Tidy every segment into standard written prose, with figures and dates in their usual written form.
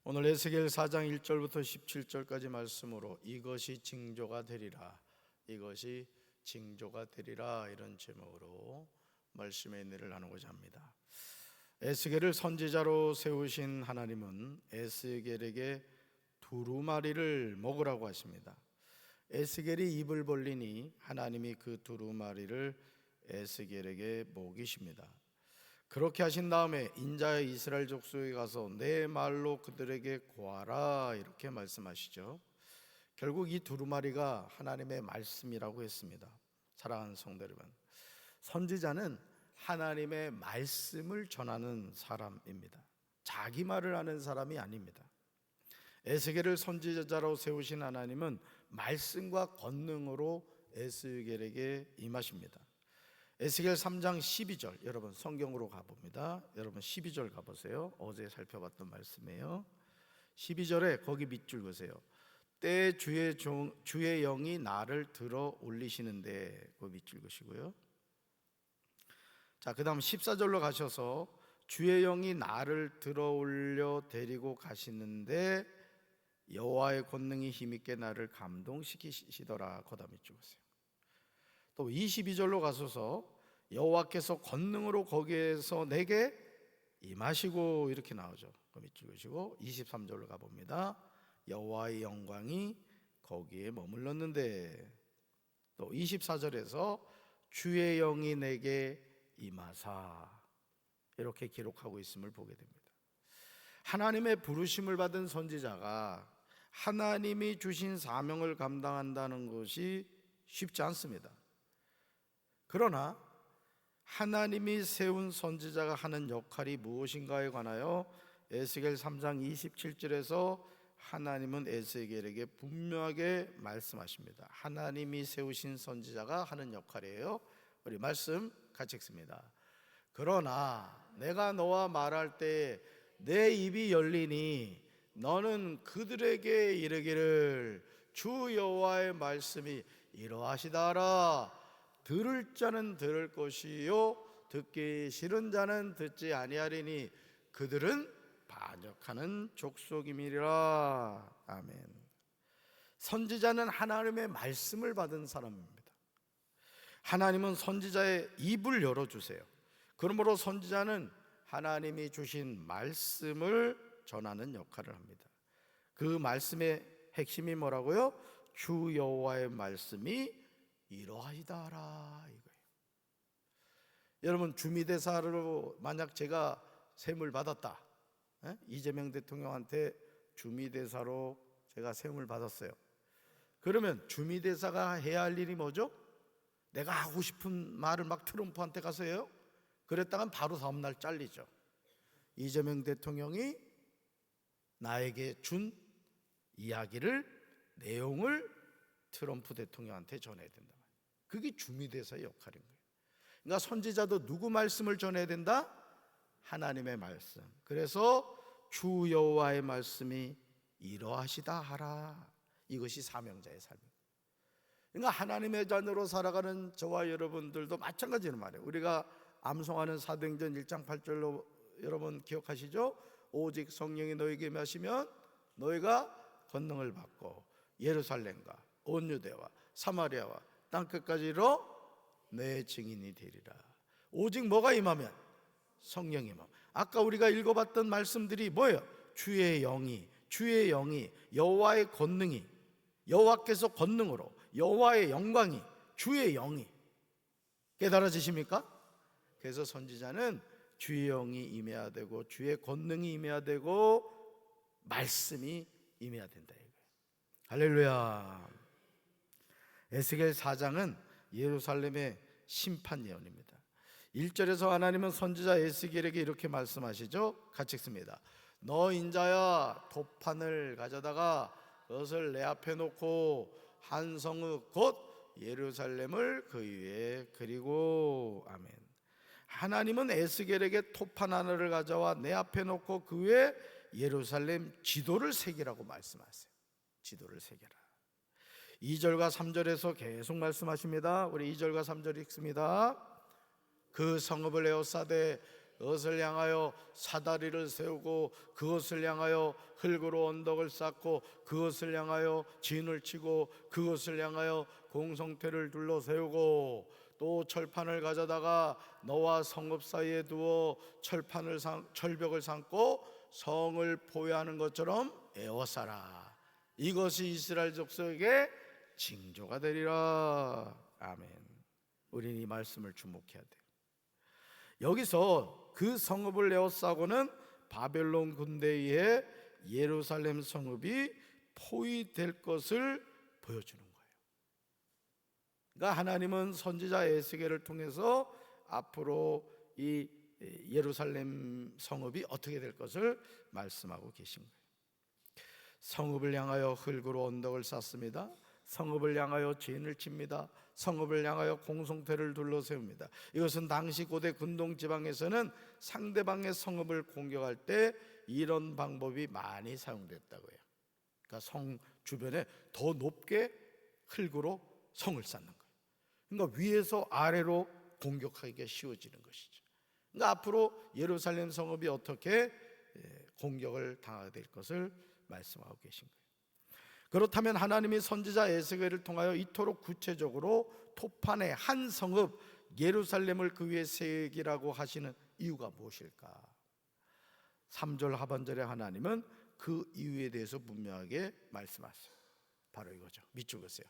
오늘 에스겔 4장 1절부터 17절까지 말씀으로 이것이 징조가 되리라, 이것이 징조가 되리라, 이런 제목으로 말씀의 은혜를 나누고자 합니다. 에스겔을 선지자로 세우신 하나님은 에스겔에게 두루마리를 먹으라고 하십니다. 에스겔이 입을 벌리니 하나님이 그 두루마리를 에스겔에게 먹이십니다. 그렇게 하신 다음에 인자의 이스라엘 족속에 가서 내 말로 그들에게 고하라, 이렇게 말씀하시죠. 결국 이 두루마리가 하나님의 말씀이라고 했습니다. 사랑하는 성도 여러분, 선지자는 하나님의 말씀을 전하는 사람입니다. 자기 말을 하는 사람이 아닙니다. 에스겔을 선지자로 세우신 하나님은 말씀과 권능으로 에스겔에게 임하십니다. 에스겔 3장 12절, 여러분 성경으로 가봅니다. 여러분 12절 가보세요. 어제 살펴봤던 말씀이에요. 12절에 거기 밑줄 그으세요. 때 주의 영이 나를 들어 올리시는데, 그 밑줄 그으시고요. 자, 그 다음 14절로 가셔서 주의 영이 나를 들어 올려 데리고 가시는데 여호와의 권능이 힘있게 나를 감동시키시더라, 그 다음 밑줄 그으세요. 또 22절로 가셔서 여호와께서 권능으로 거기에서 내게 임하시고, 이렇게 나오죠. 그럼 읽으시고 23절로 가봅니다. 여호와의 영광이 거기에 머물렀는데, 또 24절에서 주의 영이 내게 임하사, 이렇게 기록하고 있음을 보게 됩니다. 하나님의 부르심을 받은 선지자가 하나님이 주신 사명을 감당한다는 것이 쉽지 않습니다. 그러나 하나님이 세운 선지자가 하는 역할이 무엇인가에 관하여 에스겔 3장 27절에서 하나님은 에스겔에게 분명하게 말씀하십니다. 하나님이 세우신 선지자가 하는 역할이에요. 우리 말씀 같이 읽습니다. 그러나 내가 너와 말할 때 내 입이 열리니 너는 그들에게 이르기를 주 여호와의 말씀이 이러하시다 하라. 들을 자는 들을 것이요 듣기 싫은 자는 듣지 아니하리니 그들은 반역하는 족속임이리라. 아멘. 선지자는 하나님의 말씀을 받은 사람입니다. 하나님은 선지자의 입을 열어주세요. 그러므로 선지자는 하나님이 주신 말씀을 전하는 역할을 합니다. 그 말씀의 핵심이 뭐라고요? 주 여호와의 말씀이 이러하시다라, 이거예요. 여러분, 주미대사로 만약 제가 셈을 받았다, 이재명 대통령한테 주미대사로 제가 셈을 받았어요. 그러면 주미대사가 해야 할 일이 뭐죠? 내가 하고 싶은 말을 막 트럼프한테 가서 해요. 그랬다간 바로 다음날 잘리죠. 이재명 대통령이 나에게 준 이야기를, 내용을 트럼프 대통령한테 전해야 된다. 그게 주미대사의 역할인 거예요. 그러니까 선지자도 누구 말씀을 전해야 된다? 하나님의 말씀. 그래서 주 여호와의 말씀이 이러하시다 하라. 이것이 사명자의 삶입니다. 그러니까 하나님의 자녀로 살아가는 저와 여러분들도 마찬가지로 말이에요. 우리가 암송하는 사도행전 1장 8절로 여러분 기억하시죠? 오직 성령이 너에게 임하시면 너희가 권능을 받고 예루살렘과 온 유대와 사마리아와 땅끝까지로 내 증인이 되리라. 오직 뭐가 임하면? 성령이 임하면. 아까 우리가 읽어봤던 말씀들이 뭐예요? 주의 영이 여호와의 권능이, 여호와께서 권능으로, 여호와의 영광이, 주의 영이, 깨달아지십니까? 그래서 선지자는 주의 영이 임해야 되고 주의 권능이 임해야 되고 말씀이 임해야 된다, 이거예요. 할렐루야. 에스겔 4장은 예루살렘의 심판 예언입니다. 1절에서 하나님은 선지자 에스겔에게 이렇게 말씀하시죠. 같이 읽습니다. 너 인자야, 도판을 가져다가 그것을 내 앞에 놓고 한 성읍 곧 예루살렘을 그 위에 그리고. 아멘. 하나님은 에스겔에게 토판 하나를 가져와 내 앞에 놓고 그 위에 예루살렘 지도를 새기라고 말씀하세요. 지도를 새겨라. 2절과 3절에서 계속 말씀하십니다. 우리 2절과 3절 읽습니다. 그 성읍을 에워싸되 그것을 향하여 사다리를 세우고 그것을 향하여 흙으로 언덕을 쌓고 그것을 향하여 진을 치고 그것을 향하여 공성태를 둘러 세우고 또 철판을 가져다가 너와 성읍 사이에 두어 철벽을 삼고 성을 포위하는 것처럼 에워싸라. 이것이 이스라엘 족속에게 징조가 되리라. 아멘. 우리는 이 말씀을 주목해야 돼요. 여기서 그 성읍을 에워싸고는 바벨론 군대에 의해 예루살렘 성읍이 포위될 것을 보여주는 거예요. 그러니까 하나님은 선지자 에스겔을 통해서 앞으로 이 예루살렘 성읍이 어떻게 될 것을 말씀하고 계신 거예요. 성읍을 향하여 흙으로 언덕을 쌓습니다. 성읍을 향하여 진을 칩니다. 성읍을 향하여 공성태를 둘러세웁니다. 이것은 당시 고대 근동 지방에서는 상대방의 성읍을 공격할 때 이런 방법이 많이 사용됐다고 해요. 그러니까 성 주변에 더 높게 흙으로 성을 쌓는 거예요. 그러니까 위에서 아래로 공격하기가 쉬워지는 것이죠. 그러니까 앞으로 예루살렘 성읍이 어떻게 공격을 당하게 될 것을 말씀하고 계신 거예요. 그렇다면 하나님이 선지자 에스겔을 통하여 이토록 구체적으로 토판의 한 성읍 예루살렘을 그 위에 세우기라고 하시는 이유가 무엇일까? 3절 하반절에 하나님은 그 이유에 대해서 분명하게 말씀하세요. 바로 이거죠. 밑줄 그으세요.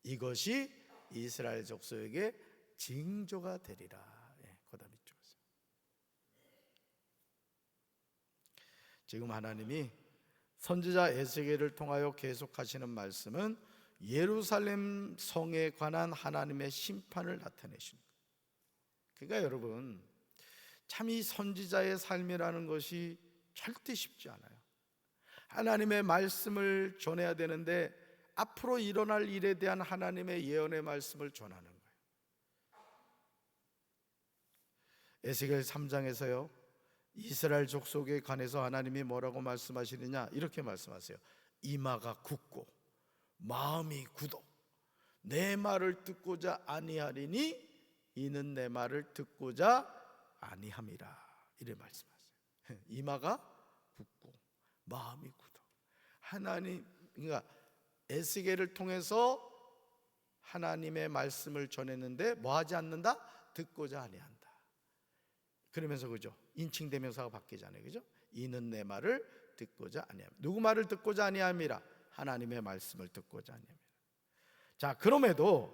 이것이 이스라엘 족속에게 징조가 되리라. 거기다 밑줄 그으세요. 지금 하나님이 선지자 에스겔을 통하여 계속하시는 말씀은 예루살렘 성에 관한 하나님의 심판을 나타내십니다. 그러니까 여러분, 참 이 선지자의 삶이라는 것이 절대 쉽지 않아요. 하나님의 말씀을 전해야 되는데 앞으로 일어날 일에 대한 하나님의 예언의 말씀을 전하는 거예요. 에스겔 3장에서요 이스라엘 족속에 관해서 하나님이 뭐라고 말씀하시느냐, 이렇게 말씀하세요. 이마가 굳고 마음이 굳어 내 말을 듣고자 아니하리니 이는 내 말을 듣고자 아니함이라. 이래 말씀하세요. 이마가 굳고 마음이 굳어. 하나님, 그러니까 에스겔을 통해서 하나님의 말씀을 전했는데 뭐 하지 않는다? 듣고자 아니한다. 그러면서 그죠? 인칭대명사가 바뀌잖아요. 그죠? 이는 내 말을 듣고자 아니함. 누구 말을 듣고자 아니함이라? 하나님의 말씀을 듣고자 아니함이라. 자, 그럼에도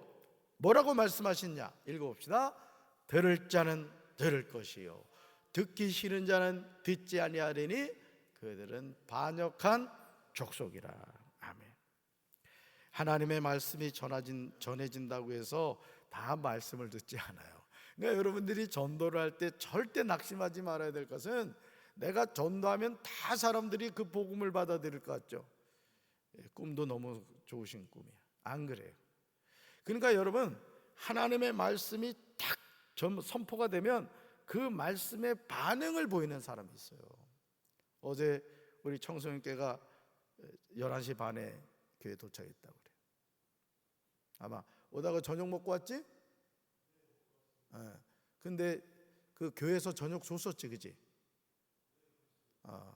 뭐라고 말씀하시냐? 읽어봅시다. 들을 자는 들을 것이요 듣기 싫은 자는 듣지 아니하리니 그들은 반역한 족속이라. 아멘. 하나님의 말씀이 전해진다고 해서 다 말씀을 듣지 않아요. 그러니까 여러분들이 전도를 할 때 절대 낙심하지 말아야 될 것은 내가 전도하면 다 사람들이 그 복음을 받아들일 것 같죠. 꿈도 너무 좋으신 꿈이야. 안 그래요. 그러니까 여러분, 하나님의 말씀이 딱 선포가 되면 그 말씀에 반응을 보이는 사람이 있어요. 어제 우리 청소년께가 11시 반에 교회 도착했다고 그래요. 아마 오다가 저녁 먹고 왔지? 근데 그 교회에서 저녁 줬었지, 그지?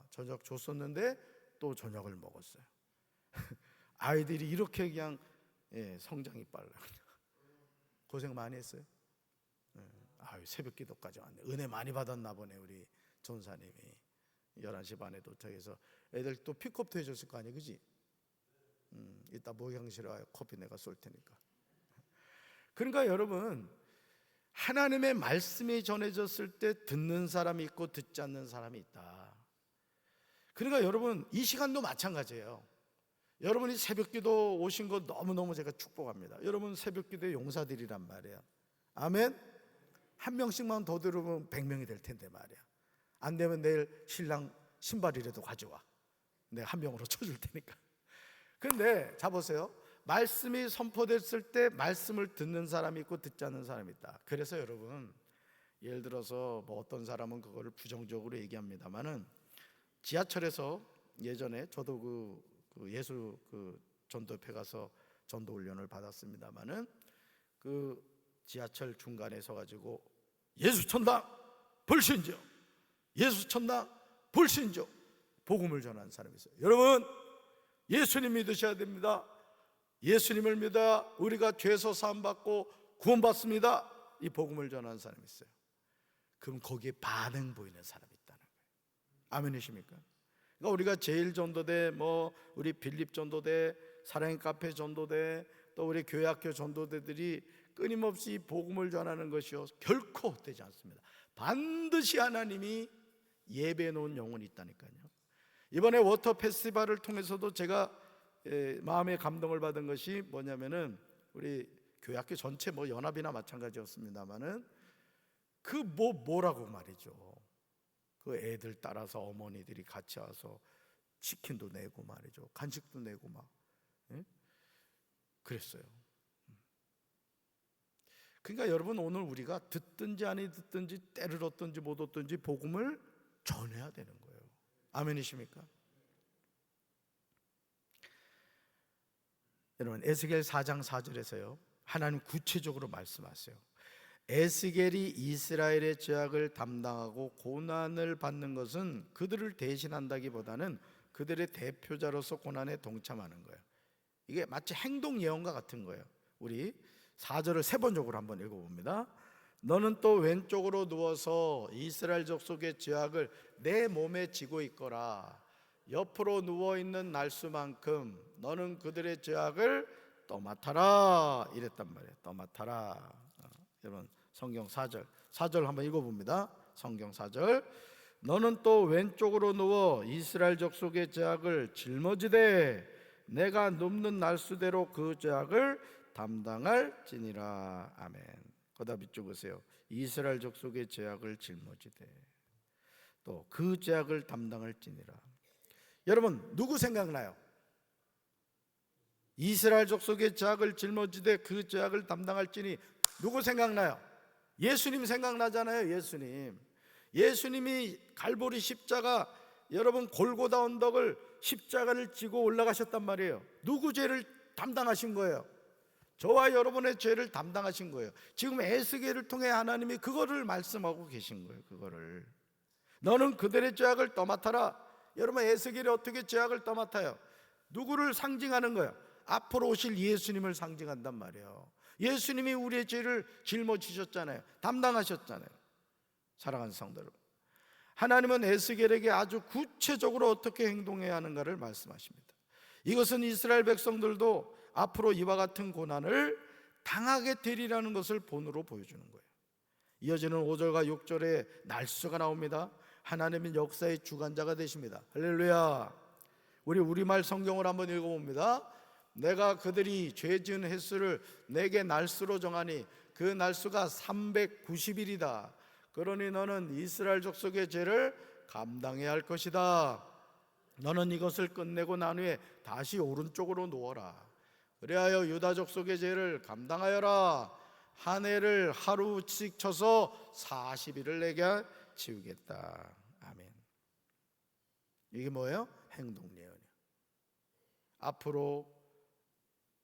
저녁 줬었는데 또 저녁을 먹었어요. 아이들이 이렇게 그냥 성장이 빨라. 고생 많이 했어요. 새벽 기도까지 왔네. 은혜 많이 받았나 보네. 우리 전사님이 11시 반에 도착해서 애들 또 픽업도 해줬을 거 아니야, 그지? 이따 목욕실에 와요. 커피 내가 쏠 테니까. 그러니까 여러분, 하나님의 말씀이 전해졌을 때 듣는 사람이 있고 듣지 않는 사람이 있다. 그러니까 여러분, 이 시간도 마찬가지예요. 여러분이 새벽기도 오신 거 너무너무 제가 축복합니다. 여러분 새벽기도의 용사들이란 말이에요. 아멘. 한 명씩만 더 들으면 100명이 될 텐데 말이야. 안 되면 내일 신랑 신발이라도 가져와. 내가 한 명으로 쳐줄 테니까. 근데 자 보세요. 말씀이 선포됐을 때 말씀을 듣는 사람이 있고 듣지 않는 사람이 있다. 그래서 여러분, 예를 들어서 뭐 어떤 사람은 그거를 부정적으로 얘기합니다만은 지하철에서 예전에 저도 그 예수 전도협회 가서 전도 훈련을 받았습니다만은 그 지하철 중간에 서 가지고 예수 천당 불신죠. 예수 천당 불신죠. 복음을 전하는 사람이 있어요. 여러분, 예수님 믿으셔야 됩니다. 예수님을 믿어야 우리가 죄에서 사함받고 구원받습니다. 이 복음을 전하는 사람이 있어요. 그럼 거기에 반응 보이는 사람이 있다는 거예요. 아멘이십니까? 그러니까 우리가 제일전도대, 우리 빌립전도대, 사랑의 카페 전도대, 또 우리 교회학교 전도대들이 끊임없이 복음을 전하는 것이요 결코 되지 않습니다. 반드시 하나님이 예배해 놓은 영혼이 있다니까요. 이번에 워터 페스티벌을 통해서도 제가 마음의 감동을 받은 것이 뭐냐면은, 우리 교회학교 전체 연합이나 마찬가지였습니다만은 뭐라고 말이죠. 그 애들 따라서 어머니들이 같이 와서 치킨도 내고 말이죠, 간식도 내고 그랬어요. 그러니까 여러분, 오늘 우리가 듣든지 아니 듣든지, 때를 얻든지 못 얻든지 복음을 전해야 되는 거예요. 아멘이십니까? 여러분, 에스겔 4장 4절에서요 하나님 구체적으로 말씀하세요. 에스겔이 이스라엘의 죄악을 담당하고 고난을 받는 것은 그들을 대신한다기보다는 그들의 대표자로서 고난에 동참하는 거예요. 이게 마치 행동 예언과 같은 거예요. 우리 4절을 세 번적으로 한번 읽어봅니다. 너는 또 왼쪽으로 누워서 이스라엘 족속의 죄악을 내 몸에 지고 있거라. 옆으로 누워있는 날수만큼 너는 그들의 죄악을 떠맡아라, 이랬단 말이에요. 떠맡아라. 여러분, 성경 4절 한번 읽어봅니다. 성경 4절. 너는 또 왼쪽으로 누워 이스라엘 족속의 죄악을 짊어지되 내가 눕는 날수대로 그 죄악을 담당할지니라. 아멘. 거다 밑줄 그으세요. 이스라엘 족속의 죄악을 짊어지되 또 그 죄악을 담당할지니라. 여러분, 누구 생각나요? 이스라엘 족속의 죄악을 짊어지되 그 죄악을 담당할지니 누구 생각나요? 예수님 생각나잖아요. 예수님이 갈보리 십자가, 여러분, 골고다 언덕을 십자가를 지고 올라가셨단 말이에요. 누구 죄를 담당하신 거예요? 저와 여러분의 죄를 담당하신 거예요. 지금 에스겔을 통해 하나님이 그거를 말씀하고 계신 거예요. 그거를 너는 그들의 죄악을 떠맡아라. 여러분, 에스겔이 어떻게 죄악을 떠맡아요? 누구를 상징하는 거예요? 앞으로 오실 예수님을 상징한단 말이에요. 예수님이 우리의 죄를 짊어지셨잖아요. 담당하셨잖아요. 사랑하는 성도 여러분, 하나님은 에스겔에게 아주 구체적으로 어떻게 행동해야 하는가를 말씀하십니다. 이것은 이스라엘 백성들도 앞으로 이와 같은 고난을 당하게 되리라는 것을 본으로 보여주는 거예요. 이어지는 5절과 6절에 날수가 나옵니다. 하나님은 역사의 주관자가 되십니다. 할렐루야. 우리말 성경을 한번 읽어봅니다. 내가 그들이 죄 지은 횟수를 내게 날수로 정하니 그 날수가 390일이다. 그러니 너는 이스라엘 족속의 죄를 감당해야 할 것이다. 너는 이것을 끝내고 난 후에 다시 오른쪽으로 누워라. 그리하여 유다 족속의 죄를 감당하여라. 한 해를 하루씩 쳐서 40일을 내게 치우겠다. 아멘. 이게 뭐예요? 행동 예언이에요. 앞으로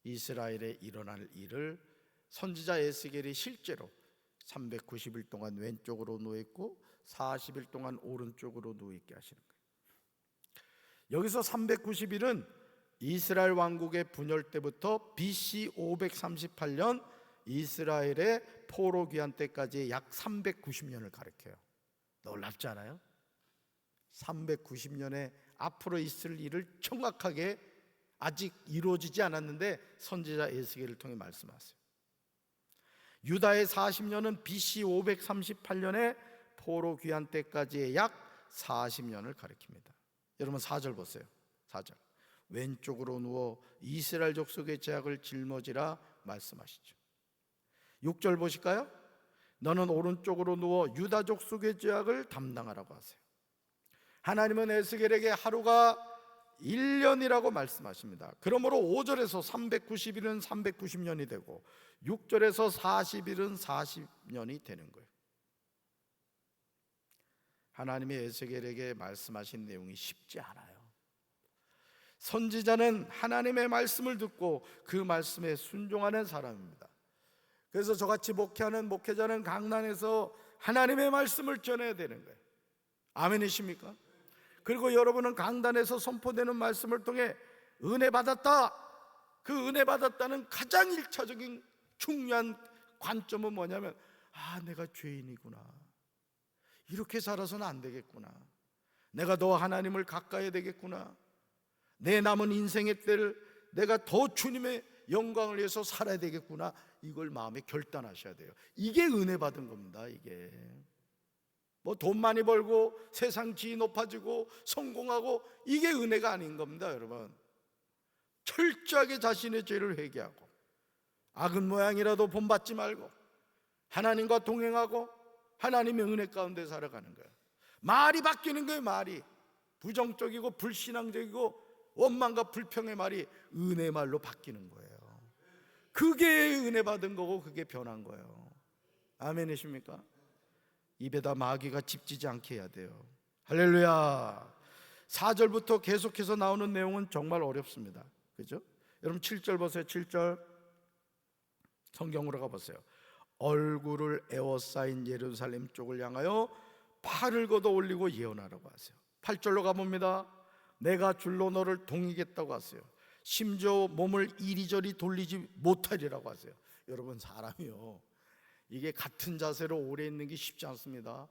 이스라엘에 일어날 일을 선지자 에스겔이 실제로 390일 동안 왼쪽으로 누워있고 40일 동안 오른쪽으로 누워있게 하시는 거예요. 여기서 390일은 이스라엘 왕국의 분열 때부터 BC 538년 이스라엘의 포로 귀환 때까지 약 390년을 가리켜요. 놀랍지 않아요? 390년에 앞으로 있을 일을 정확하게, 아직 이루어지지 않았는데 선지자 에스겔을 통해 말씀하세요. 유다의 40년은 BC 538년에 포로 귀환 때까지의 약 40년을 가리킵니다. 여러분, 4절 보세요. 4절. 왼쪽으로 누워 이스라엘 족속의 죄악을 짊어지라 말씀하시죠. 6절 보실까요? 너는 오른쪽으로 누워 유다 족속의 죄악을 담당하라고 하세요. 하나님은 에스겔에게 하루가 1년이라고 말씀하십니다. 그러므로 5절에서 390일은 390년이 되고 6절에서 40일은 40년이 되는 거예요. 하나님이 에스겔에게 말씀하신 내용이 쉽지 않아요. 선지자는 하나님의 말씀을 듣고 그 말씀에 순종하는 사람입니다. 그래서 저같이 목회하는 목회자는 강단에서 하나님의 말씀을 전해야 되는 거예요. 아멘이십니까? 그리고 여러분은 강단에서 선포되는 말씀을 통해 은혜 받았다. 그 은혜 받았다는 가장 일차적인 중요한 관점은 뭐냐면, 내가 죄인이구나, 이렇게 살아서는 안 되겠구나, 내가 더 하나님을 가까이 되겠구나, 내 남은 인생의 때를 내가 더 주님의 영광을 위해서 살아야 되겠구나, 이걸 마음에 결단하셔야 돼요. 이게 은혜 받은 겁니다. 이게 뭐 돈 많이 벌고 세상 지위 높아지고 성공하고 이게 은혜가 아닌 겁니다. 여러분, 철저하게 자신의 죄를 회개하고 악은 모양이라도 본받지 말고 하나님과 동행하고 하나님의 은혜 가운데 살아가는 거예요. 말이 바뀌는 거예요. 말이 부정적이고 불신앙적이고 원망과 불평의 말이 은혜 말로 바뀌는 거예요. 그게 은혜 받은 거고 그게 변한 거예요. 아멘이십니까? 입에다 마귀가 집지지 않게 해야 돼요. 할렐루야. 4절부터 계속해서 나오는 내용은 정말 어렵습니다. 그죠? 여러분 7절 보세요. 7절 성경으로 가보세요. 얼굴을 에워싸인 예루살렘 쪽을 향하여 팔을 걷어 올리고 예언하라고 하세요. 8절로 가봅니다. 내가 줄로 너를 동이겠다고 하세요. 심지어 몸을 이리저리 돌리지 못하리라고 하세요. 여러분, 사람이요, 이게 같은 자세로 오래 있는 게 쉽지 않습니다.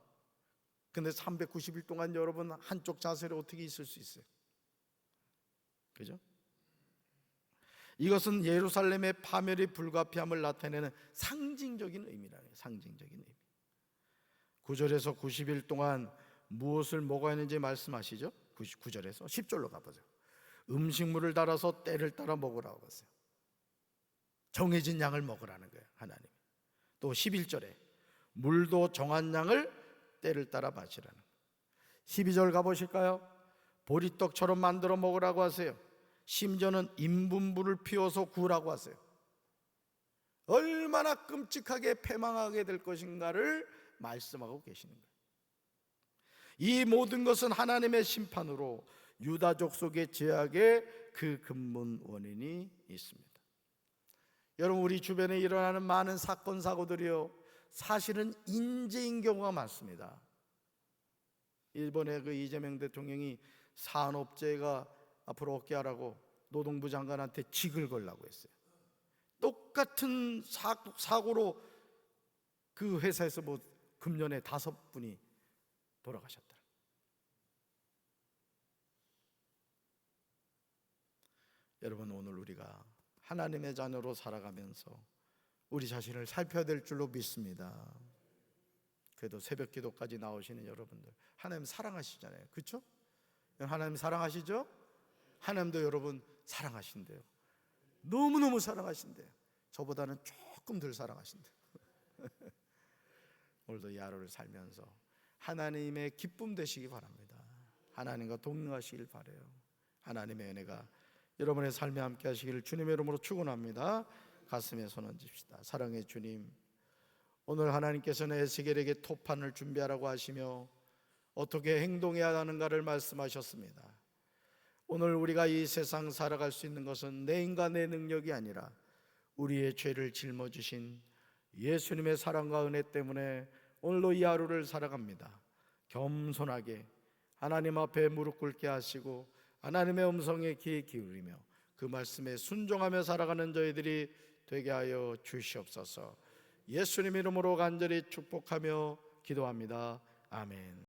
근데 390일 동안 여러분 한쪽 자세로 어떻게 있을 수 있어요? 그죠? 이것은 예루살렘의 파멸이 불가피함을 나타내는 상징적인 의미라는 거예요. 상징적인 의미. 9절에서 90일 동안 무엇을 먹어야 하는지 말씀하시죠? 9절에서 10절로 가보죠. 음식물을 달아서 때를 따라 먹으라고 하세요. 정해진 양을 먹으라는 거예요, 하나님. 또 11절에 물도 정한 양을 때를 따라 마시라는 거예요. 12절 가보실까요? 보리떡처럼 만들어 먹으라고 하세요. 심지어는 인분불을 피워서 구우라고 하세요. 얼마나 끔찍하게 패망하게 될 것인가를 말씀하고 계시는 거예요. 이 모든 것은 하나님의 심판으로 유다족 속의 죄악의 그 근본 원인이 있습니다. 여러분, 우리 주변에 일어나는 많은 사건 사고들이요, 사실은 인재인 경우가 많습니다. 일본의 그 이재명 대통령이 산업재해가 앞으로 없게 하라고 노동부 장관한테 직을 걸라고 했어요. 똑같은 사고로 그 회사에서 뭐 금년에 5분이 돌아가셨다. 여러분, 오늘 우리가 하나님의 자녀로 살아가면서 우리 자신을 살펴야 될 줄로 믿습니다. 그래도 새벽 기도까지 나오시는 여러분들, 하나님 사랑하시잖아요. 그렇죠? 하나님 사랑하시죠? 하나님도 여러분 사랑하신대요. 너무너무 사랑하신대요. 저보다는 조금 덜 사랑하신대요. 오늘도 이 하루를 살면서 하나님의 기쁨 되시기 바랍니다. 하나님과 동행하시길 바라요. 하나님의 은혜가 여러분의 삶에 함께 하시기를 주님의 이름으로 축원합니다. 가슴에 손 얹읍시다. 사랑의 주님, 오늘 하나님께서는 에스겔에게 토판을 준비하라고 하시며 어떻게 행동해야 하는가를 말씀하셨습니다. 오늘 우리가 이 세상 살아갈 수 있는 것은 내 인간의 능력이 아니라 우리의 죄를 짊어지신 예수님의 사랑과 은혜 때문에 오늘도 이 하루를 살아갑니다. 겸손하게 하나님 앞에 무릎 꿇게 하시고 하나님의 음성에 귀 기울이며 그 말씀에 순종하며 살아가는 저희들이 되게 하여 주시옵소서. 예수님 이름으로 간절히 축복하며 기도합니다. 아멘.